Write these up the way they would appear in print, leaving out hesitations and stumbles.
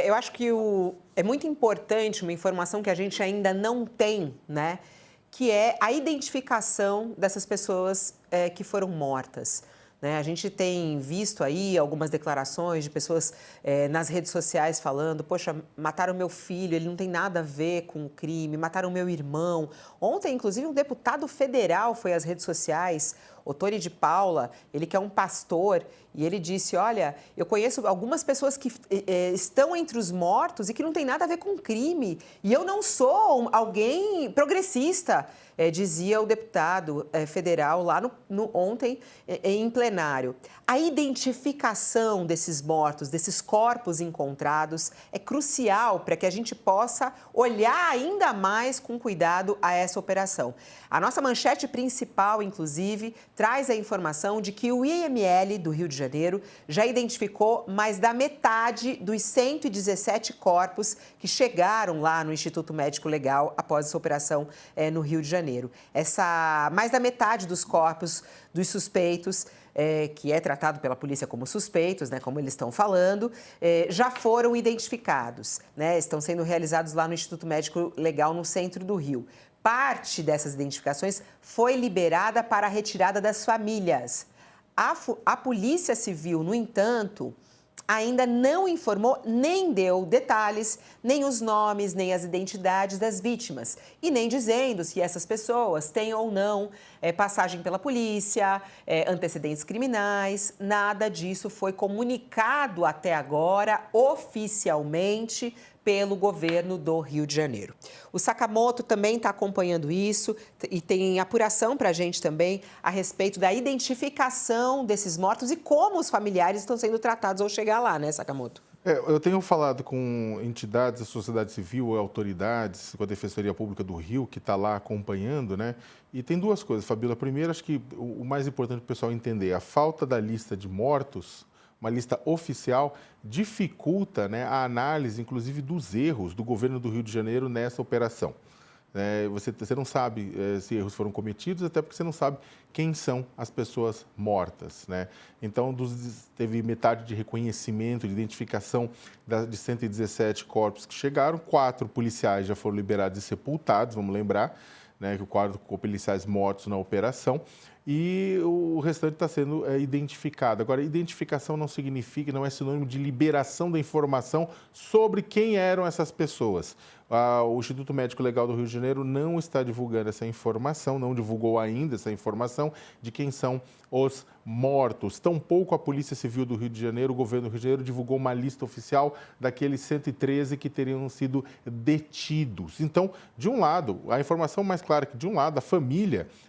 eu acho que é muito importante uma informação que a gente ainda não tem, né? Que é a identificação dessas pessoas que foram mortas. Né? A gente tem visto aí algumas declarações de pessoas nas redes sociais falando: poxa, mataram meu filho, ele não tem nada a ver com o crime, mataram meu irmão. Ontem, inclusive, um deputado federal foi às redes sociais, Ottoni de Paula, ele que é um pastor, e ele disse: olha, eu conheço algumas pessoas que estão entre os mortos e que não tem nada a ver com crime, e eu não sou alguém progressista, dizia o deputado federal lá ontem em plenário. A identificação desses mortos, desses corpos encontrados, é crucial para que a gente possa olhar ainda mais com cuidado a essa operação. A nossa manchete principal, inclusive, traz a informação de que o IML do Rio de Janeiro já identificou mais da metade dos 117 corpos que chegaram lá no Instituto Médico Legal após essa operação no Rio de Janeiro. Mais da metade dos corpos dos suspeitos, que é tratado pela polícia como suspeitos, né, como eles estão falando, já foram identificados, né, estão sendo realizados lá no Instituto Médico Legal, no centro do Rio. Parte dessas identificações foi liberada para a retirada das famílias. A Polícia Civil, no entanto, ainda não informou nem deu detalhes, nem os nomes, nem as identidades das vítimas. E nem dizendo se essas pessoas têm ou não passagem pela polícia, antecedentes criminais. Nada disso foi comunicado até agora oficialmente pelo governo do Rio de Janeiro. O Sakamoto também está acompanhando isso e tem apuração para a gente também a respeito da identificação desses mortos e como os familiares estão sendo tratados ao chegar lá, né, Sakamoto? Eu tenho falado com entidades da sociedade civil, autoridades, com a Defensoria Pública do Rio, que está lá acompanhando, né? E tem duas coisas, Fabíola. Primeiro, acho que o mais importante para o pessoal entender, a falta da lista de mortos, uma lista oficial, dificulta, né, a análise, inclusive, dos erros do governo do Rio de Janeiro nessa operação. Você não sabe se erros foram cometidos, até porque você não sabe quem são as pessoas mortas, né? Então, teve metade de reconhecimento, de identificação de 117 corpos que chegaram, 4 policiais já foram liberados e sepultados, vamos lembrar, né, que 4 policiais mortos na operação, e o restante está sendo identificado. Agora, identificação não significa, não é sinônimo de liberação da informação sobre quem eram essas pessoas. O Instituto Médico Legal do Rio de Janeiro não está divulgando essa informação, não divulgou ainda essa informação de quem são os mortos. Tampouco a Polícia Civil do Rio de Janeiro, o governo do Rio de Janeiro, divulgou uma lista oficial daqueles 113 que teriam sido detidos. Então, de um lado, a informação mais clara é que, de um lado,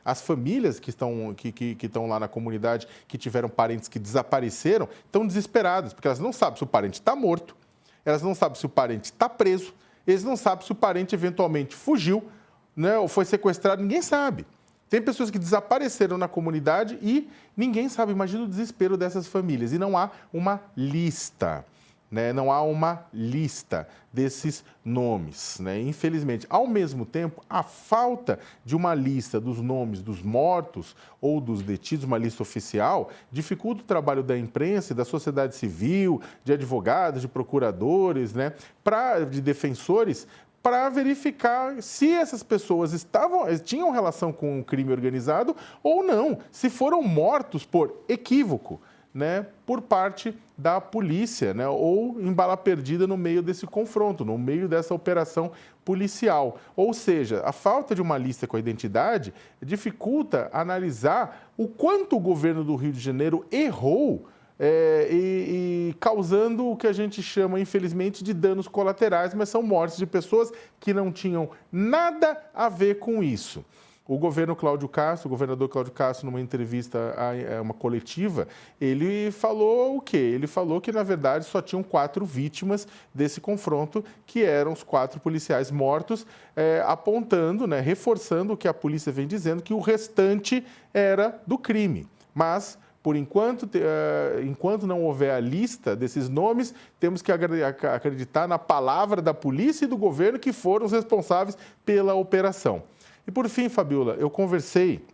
as famílias que estão lá na comunidade, que tiveram parentes que desapareceram, estão desesperadas, porque elas não sabem se o parente está morto, elas não sabem se o parente está preso, eles não sabem se o parente eventualmente fugiu, né, ou foi sequestrado, ninguém sabe. Tem pessoas que desapareceram na comunidade e ninguém sabe. Imagina o desespero dessas famílias. E não há uma lista, né? Não há uma lista desses nomes, né? Infelizmente, ao mesmo tempo, a falta de uma lista dos nomes dos mortos ou dos detidos, uma lista oficial, dificulta o trabalho da imprensa e da sociedade civil, de advogados, de procuradores, né? De defensores, para verificar se essas pessoas tinham relação com o crime organizado ou não, se foram mortos por equívoco, né, por parte da polícia, né, ou em bala perdida no meio desse confronto, no meio dessa operação policial. Ou seja, a falta de uma lista com a identidade dificulta analisar o quanto o governo do Rio de Janeiro errou e causando o que a gente chama, infelizmente, de danos colaterais, mas são mortes de pessoas que não tinham nada a ver com isso. O governador Cláudio Castro, numa entrevista a uma coletiva, ele falou o quê? Ele falou que, na verdade, só tinham 4 vítimas desse confronto, que eram os 4 policiais mortos, apontando, né, reforçando o que a polícia vem dizendo, que o restante era do crime. Mas, por enquanto, enquanto não houver a lista desses nomes, temos que acreditar na palavra da polícia e do governo, que foram os responsáveis pela operação. E, por fim, Fabíola, eu conversei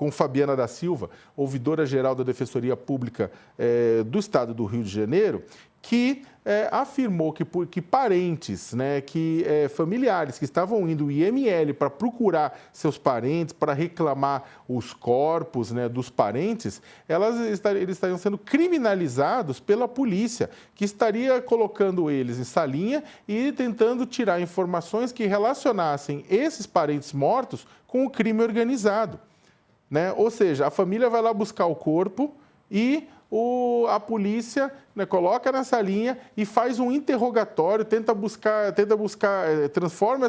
com Fabiana da Silva, ouvidora-geral da Defensoria Pública do Estado do Rio de Janeiro, que afirmou que parentes, né, familiares que estavam indo ao IML para procurar seus parentes, para reclamar os corpos, né, dos parentes, eles estariam sendo criminalizados pela polícia, que estaria colocando eles em salinha e tentando tirar informações que relacionassem esses parentes mortos com o crime organizado, né? Ou seja, a família vai lá buscar o corpo e a polícia, né, coloca na salinha e faz um interrogatório, transforma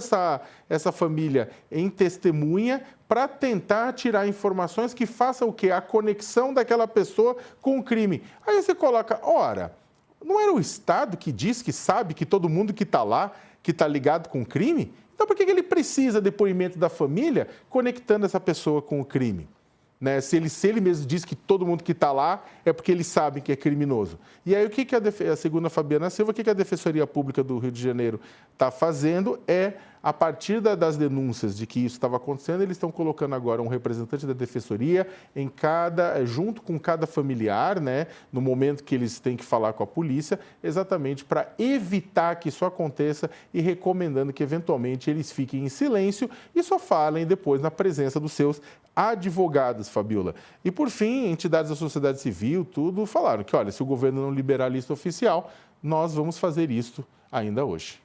essa família em testemunha para tentar tirar informações que façam o quê? A conexão daquela pessoa com o crime. Aí você coloca, ora, não era o Estado que diz que sabe que todo mundo que está lá, que está ligado com o crime? Então por que ele precisa depoimento da família conectando essa pessoa com o crime? Né? Se ele mesmo diz que todo mundo que está lá é porque eles sabem que é criminoso. E aí o que segundo a Fabiana Silva, o que a Defensoria Pública do Rio de Janeiro está fazendo a partir das denúncias de que isso estava acontecendo, eles estão colocando agora um representante da Defensoria junto com cada familiar, né, no momento que eles têm que falar com a polícia, exatamente para evitar que isso aconteça e recomendando que, eventualmente, eles fiquem em silêncio e só falem depois na presença dos seus advogados, Fabiola. E, por fim, entidades da sociedade civil, tudo, falaram que, olha, se o governo não liberar a lista oficial, nós vamos fazer isso ainda hoje.